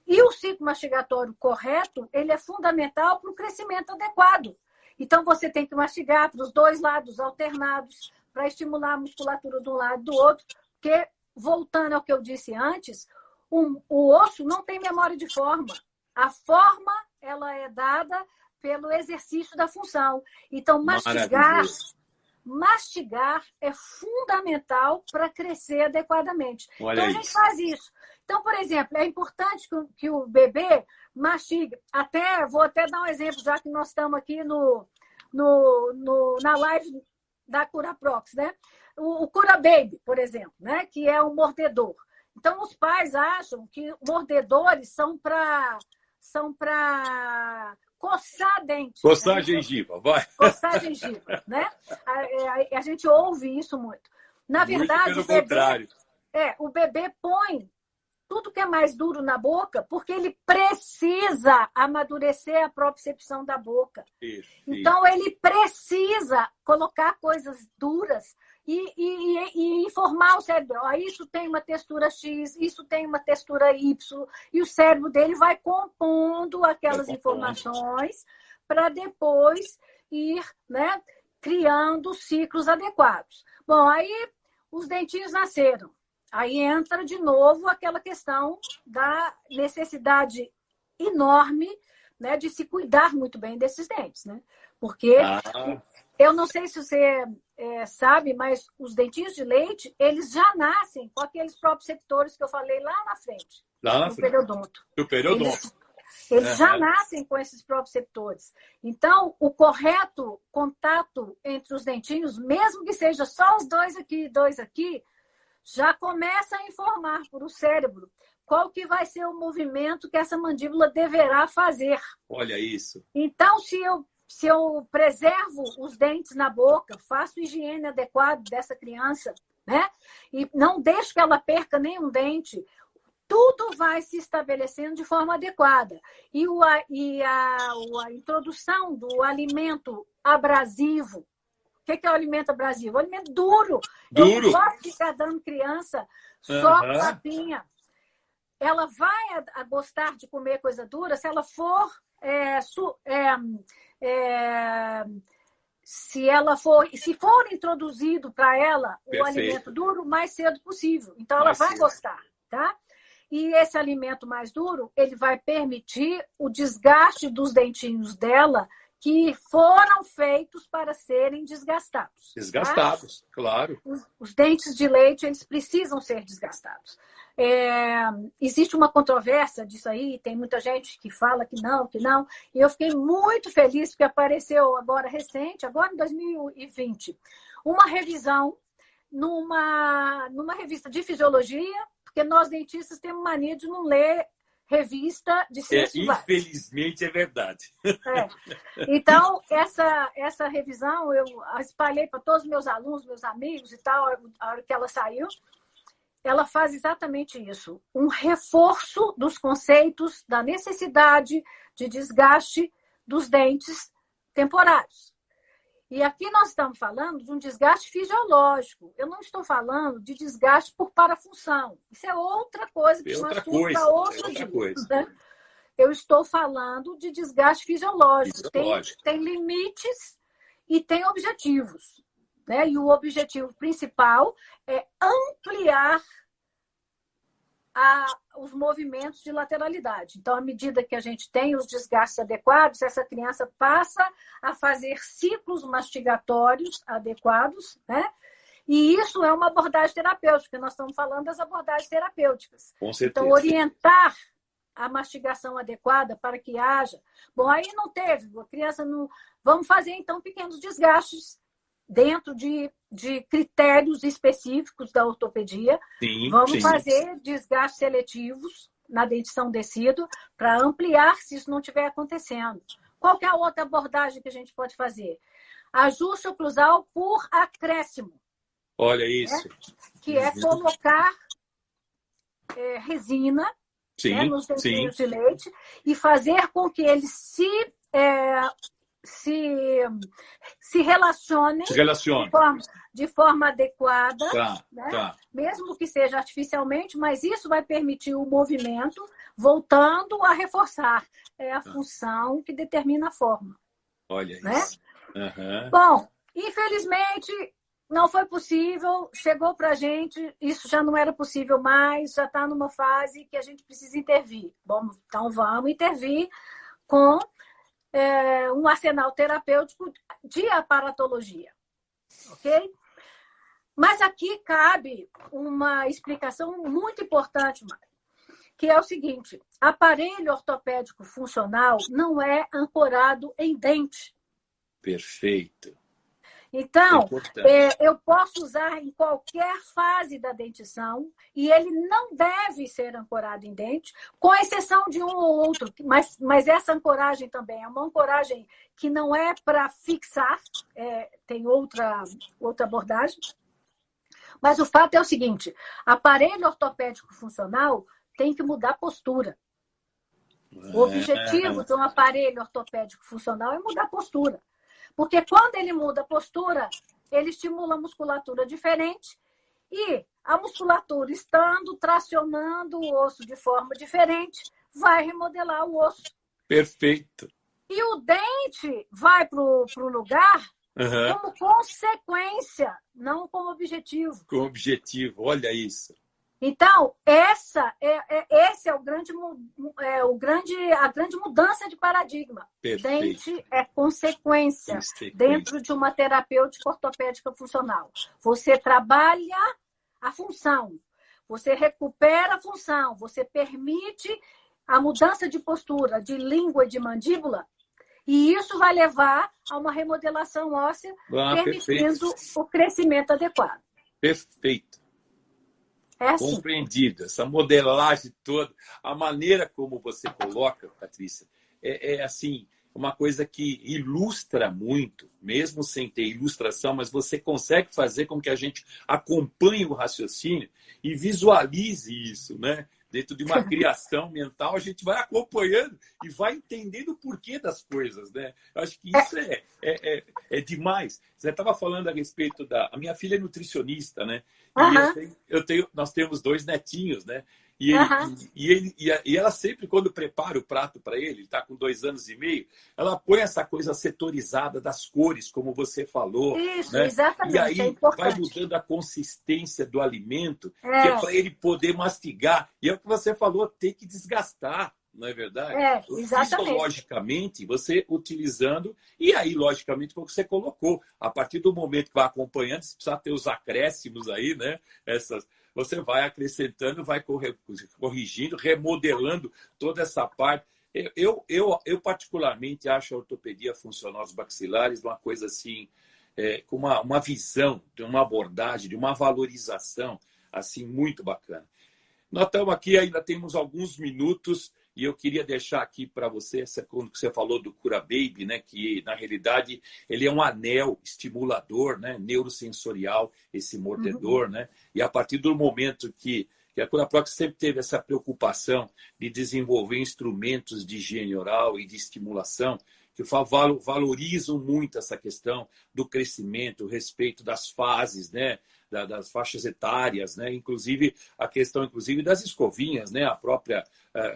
E o ciclo mastigatório correto, ele é fundamental para o crescimento adequado. Então, você tem que mastigar para os dois lados alternados, para estimular a musculatura de um lado e do outro, porque voltando ao que eu disse antes, o osso não tem memória de forma. A forma, ela é dada pelo exercício da função. Então, mastigar é fundamental para crescer adequadamente. Então, a gente faz isso. Então, por exemplo, é importante que o bebê mastigue. Vou até dar um exemplo, já que nós estamos aqui na live da Curaprox, né? O Cura Baby, por exemplo, né? Que é um mordedor. Então, os pais acham que mordedores são para coçar dente. Coçar a gengiva, vai. Coçar a gengiva, né? A gente ouve isso muito. Na verdade, muito pelo contrário. O bebê põe tudo que é mais duro na boca porque ele precisa amadurecer a propriocepção da boca. Isso. Então, ele precisa colocar coisas duras e informar o cérebro. Isso tem uma textura X, isso tem uma textura Y. E o cérebro dele vai compondo aquelas informações para depois ir, né, criando ciclos adequados. Bom, aí os dentinhos nasceram. Aí entra de novo aquela questão da necessidade enorme, né, de se cuidar muito bem desses dentes, né? Porque eu não sei se você sabe, mas os dentinhos de leite, eles já nascem com aqueles proprioceptores que eu falei lá na frente. Do periodonto. Do periodonto. Eles já nascem com esses proprioceptores. Então, o correto contato entre os dentinhos, mesmo que seja só os dois aqui, já começa a informar para o cérebro qual que vai ser o movimento que essa mandíbula deverá fazer. Olha isso. Então, se eu preservo os dentes na boca, faço higiene adequada dessa criança, né? E não deixo que ela perca nenhum dente, tudo vai se estabelecendo de forma adequada. E a introdução do alimento abrasivo. O que é o alimento abrasivo? O alimento duro. Eu não posso ficar dando criança só papinha. Ela vai gostar de comer coisa dura se ela for se for introduzido para ela o alimento duro o mais cedo possível. Então, ela vai gostar, tá? E esse alimento mais duro, ele vai permitir o desgaste dos dentinhos dela, que foram feitos para serem desgastados. Desgastados, tá? claro. Os dentes de leite, eles precisam ser desgastados. Existe uma controvérsia disso aí, tem muita gente que fala que não, e eu fiquei muito feliz porque apareceu agora recente, agora em 2020, uma revisão numa revista de fisiologia, porque nós dentistas temos mania de não ler revista de ciências infelizmente é verdade. Então, essa revisão eu espalhei para todos os meus alunos, meus amigos e tal, a hora que ela saiu. Ela faz exatamente isso, um reforço dos conceitos da necessidade de desgaste dos dentes temporários. E aqui nós estamos falando de um desgaste fisiológico. Eu não estou falando de desgaste por parafunção. Isso é outra coisa que nós temos para outro dia. Né? Eu estou falando de desgaste fisiológico. Tem limites e tem objetivos. Né? E o objetivo principal é ampliar os movimentos de lateralidade. Então, à medida que a gente tem os desgastes adequados, essa criança passa a fazer ciclos mastigatórios adequados, né? E isso é uma abordagem terapêutica. Nós estamos falando das abordagens terapêuticas. Com certeza. Então, orientar a mastigação adequada para que haja... Bom, aí não teve, a criança não... Vamos fazer, então, pequenos desgastes dentro de critérios específicos da ortopedia. Vamos fazer desgastes seletivos na dentição decídua para ampliar se isso não estiver acontecendo. Qual que é a outra abordagem que a gente pode fazer? Ajuste oclusal por acréscimo. Olha isso. Que é colocar resina nos dentinhos de leite e fazer com que eles se relacionem de forma adequada, mesmo que seja artificialmente, mas isso vai permitir o movimento voltando a reforçar a função que determina a forma. Olha isso. Bom, infelizmente não foi possível, chegou para a gente, isso já não era possível mais, já está numa fase que a gente precisa intervir. Bom, então vamos intervir com um arsenal terapêutico de aparatologia, ok? Mas aqui cabe uma explicação muito importante, Mário, que é o seguinte: aparelho ortopédico funcional não é ancorado em dente. Perfeito. Então, eu posso usar em qualquer fase da dentição e ele não deve ser ancorado em dente, com exceção de um ou outro. Mas essa ancoragem também é uma ancoragem que não é para fixar, tem outra abordagem. Mas o fato é o seguinte: aparelho ortopédico funcional tem que mudar a postura. O objetivo de um aparelho ortopédico funcional é mudar a postura. Porque quando ele muda a postura, ele estimula a musculatura diferente e a musculatura, estando tracionando o osso de forma diferente, vai remodelar o osso. Perfeito. E o dente vai para o lugar como consequência, não como objetivo. Com objetivo, olha isso. Então, esse é a grande mudança de paradigma. Perfeito. Dente é consequência dentro de uma terapêutica ortopédica funcional. Você trabalha a função, você recupera a função, você permite a mudança de postura, de língua e de mandíbula, e isso vai levar a uma remodelação óssea, permitindo o crescimento adequado. Perfeito. Assim. Compreendido. Essa modelagem toda, a maneira como você coloca, Patrícia, é assim, uma coisa que ilustra muito, mesmo sem ter ilustração, mas você consegue fazer com que a gente acompanhe o raciocínio e visualize isso, né? Dentro de uma criação mental, a gente vai acompanhando e vai entendendo o porquê das coisas, né? Eu acho que isso é demais. Você estava falando a respeito da... A minha filha é nutricionista, né? E nós temos 2 netinhos, né? E ela sempre, quando prepara o prato para ele está com 2 anos e meio, ela põe essa coisa setorizada das cores, como você falou. Isso, né? exatamente. E aí vai mudando a consistência do alimento, que é para ele poder mastigar. E é o que você falou, tem que desgastar. não é verdade? Exatamente. Fisiologicamente, você utilizando, e aí, logicamente, como você colocou, a partir do momento que vai acompanhando, você precisa ter os acréscimos aí, né? Você vai acrescentando, vai corrigindo, remodelando toda essa parte. Eu particularmente acho a ortopedia funcional dos maxilares uma coisa assim, com uma visão, de uma abordagem, de uma valorização assim muito bacana. Nós estamos aqui, ainda temos alguns minutos, e eu queria deixar aqui para você, quando você falou do Cura Baby, né, que na realidade ele é um anel estimulador, né, neurosensorial, esse mordedor, né, e a partir do momento que a Curaprox sempre teve essa preocupação de desenvolver instrumentos de higiene oral e de estimulação, que valorizam muito essa questão do crescimento, o respeito das fases, né? Das faixas etárias, né? Inclusive a questão das escovinhas, né? A própria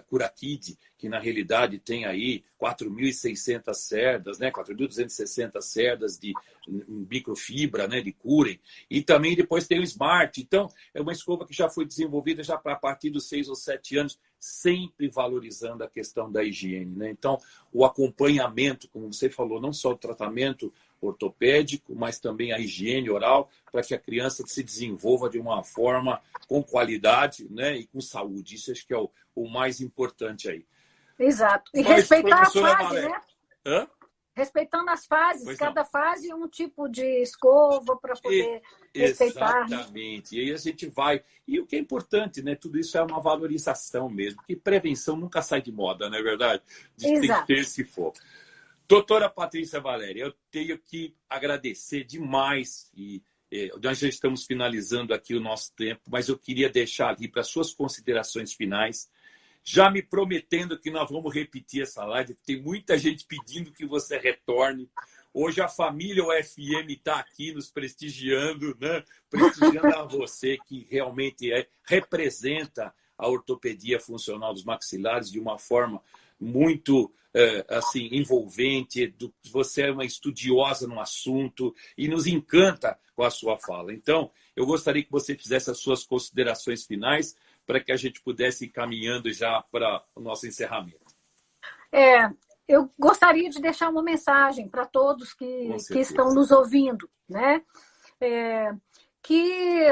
Curakid, que na realidade tem aí 4.600 cerdas, né? 4.260 cerdas de microfibra, né? De Curen. E também depois tem o Smart. Então, é uma escova que já foi desenvolvida já a partir dos 6 ou 7 anos, sempre valorizando a questão da higiene, né? Então, o acompanhamento, como você falou, não só o tratamento ortopédico, mas também a higiene oral, para que a criança se desenvolva de uma forma com qualidade, né, e com saúde. Isso acho que é o mais importante aí. Exato. E Mas, respeitar a fase, né? Hã? Respeitando as fases, cada fase um tipo de escova para poder respeitar. Exatamente. E aí a gente vai. E o que é importante, né? Tudo isso é uma valorização mesmo, que prevenção nunca sai de moda, não é verdade? A gente tem que ter esse foco. Doutora Patrícia Valéria, eu tenho que agradecer demais e nós já estamos finalizando aqui o nosso tempo, mas eu queria deixar ali para suas considerações finais, já me prometendo que nós vamos repetir essa live, tem muita gente pedindo que você retorne. Hoje a família UFM está aqui nos prestigiando, né? Prestigiando a você, que realmente representa a ortopedia funcional dos maxilares de uma forma muito assim envolvente. Você é uma estudiosa no assunto e nos encanta com a sua fala. Então, eu gostaria que você fizesse as suas considerações finais para que a gente pudesse ir caminhando já para o nosso encerramento. Eu gostaria de deixar uma mensagem para todos que estão nos ouvindo, né? Que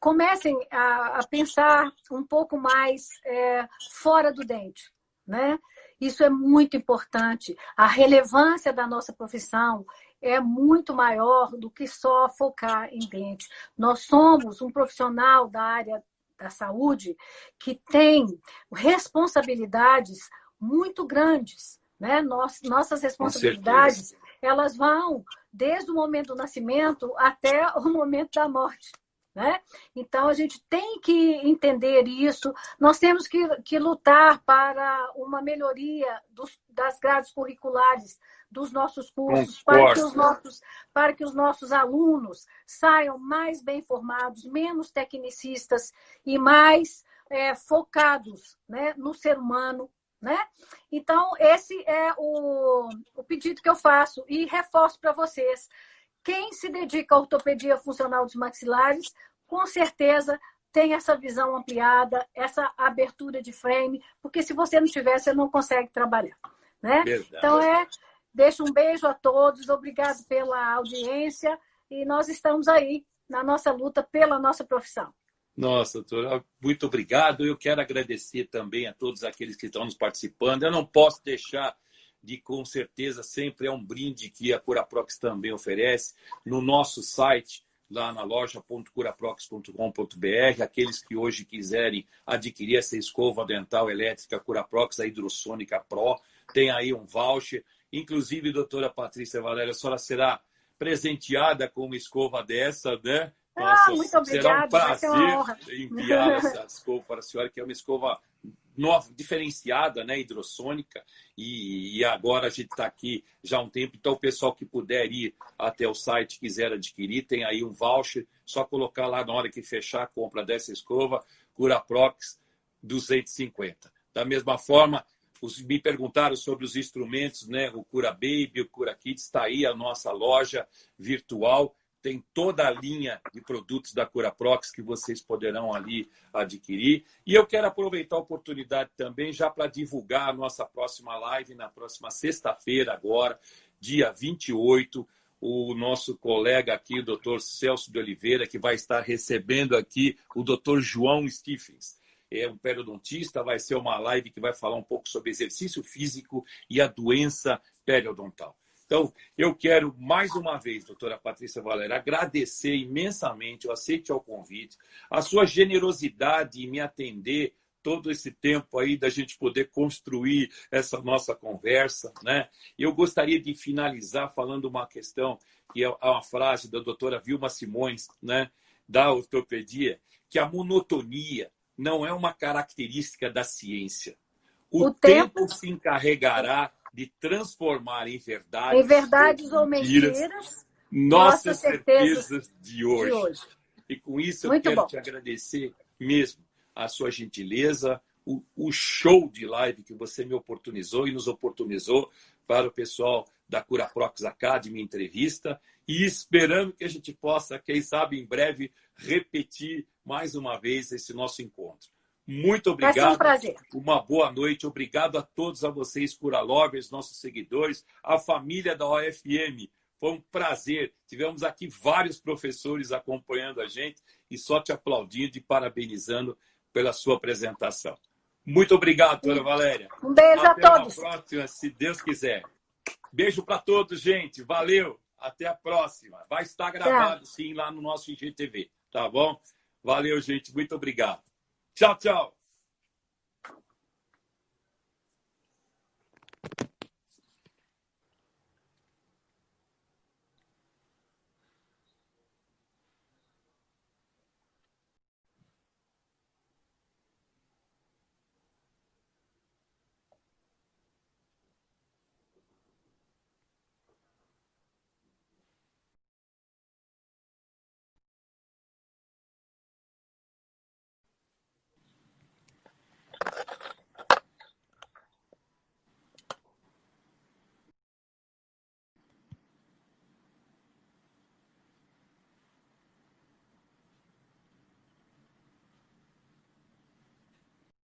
comecem a pensar um pouco mais fora do dente, né? Isso é muito importante. A relevância da nossa profissão é muito maior do que só focar em dente. Nós somos um profissional da área da saúde que tem responsabilidades muito grandes, né? Nossas responsabilidades, elas vão desde o momento do nascimento até o momento da morte, né? Então, a gente tem que entender isso. Nós temos que lutar para uma melhoria das grades curriculares dos nossos cursos, para que os nossos alunos saiam mais bem formados, menos tecnicistas e mais focados, né, no ser humano, né? Então, esse é o pedido que eu faço e reforço para vocês. Quem se dedica à ortopedia funcional dos maxilares, com certeza tem essa visão ampliada, essa abertura de frame, porque se você não tiver, você não consegue trabalhar, né? Verdade. Então, deixo um beijo a todos, obrigado pela audiência e nós estamos aí na nossa luta pela nossa profissão. Nossa, doutora, muito obrigado. Eu quero agradecer também a todos aqueles que estão nos participando. Eu não posso deixar de, com certeza, sempre é um brinde que a Curaprox também oferece no nosso site, lá na loja.curaprox.com.br. Aqueles que hoje quiserem adquirir essa escova dental elétrica Curaprox, a Hidrossônica Pro, tem aí um voucher. Inclusive, doutora Patrícia Valéria, a senhora será presenteada com uma escova dessa, né? Nossa, muito obrigada. Será um prazer enviar essa escova para a senhora, que é uma escova nova, diferenciada, né, hidrossônica, e agora a gente está aqui já há um tempo, então o pessoal que puder ir até o site, quiser adquirir, tem aí um voucher, só colocar lá na hora que fechar a compra dessa escova, Curaprox 250. Da mesma forma, me perguntaram sobre os instrumentos, né, o Cura Baby, o Cura Kids, está aí a nossa loja virtual, tem toda a linha de produtos da Curaprox que vocês poderão ali adquirir. E eu quero aproveitar a oportunidade também já para divulgar a nossa próxima live na próxima sexta-feira agora, dia 28, o nosso colega aqui, o Dr. Celso de Oliveira, que vai estar recebendo aqui o Dr. João Stephens. É um periodontista, vai ser uma live que vai falar um pouco sobre exercício físico e a doença periodontal. Então, eu quero mais uma vez, doutora Patrícia Valéria, agradecer imensamente, eu aceite ao convite, a sua generosidade em me atender todo esse tempo aí da gente poder construir essa nossa conversa, né? Eu gostaria de finalizar falando uma questão, que é uma frase da doutora Vilma Simões, né, da ortopedia, que a monotonia não é uma característica da ciência. O tempo se encarregará de transformar em verdades ou mentiras nossas certezas de hoje. E com isso eu quero te agradecer mesmo a sua gentileza, o show de live que você me oportunizou e nos oportunizou para o pessoal da Curaprox Academy entrevista, e esperando que a gente possa, quem sabe, em breve, repetir mais uma vez esse nosso encontro. Muito obrigado. Vai ser um prazer. Uma boa noite. Obrigado a todos, a vocês, Curalovers, nossos seguidores, a família da OFM. Foi um prazer. Tivemos aqui vários professores acompanhando a gente e só te aplaudindo e parabenizando pela sua apresentação. Muito obrigado, doutora Valéria. Um beijo a todos. Até a próxima, se Deus quiser. Beijo para todos, gente. Valeu. Até a próxima. Vai estar gravado, sim, lá no nosso IGTV. Tá bom? Valeu, gente. Muito obrigado. Tchau, tchau.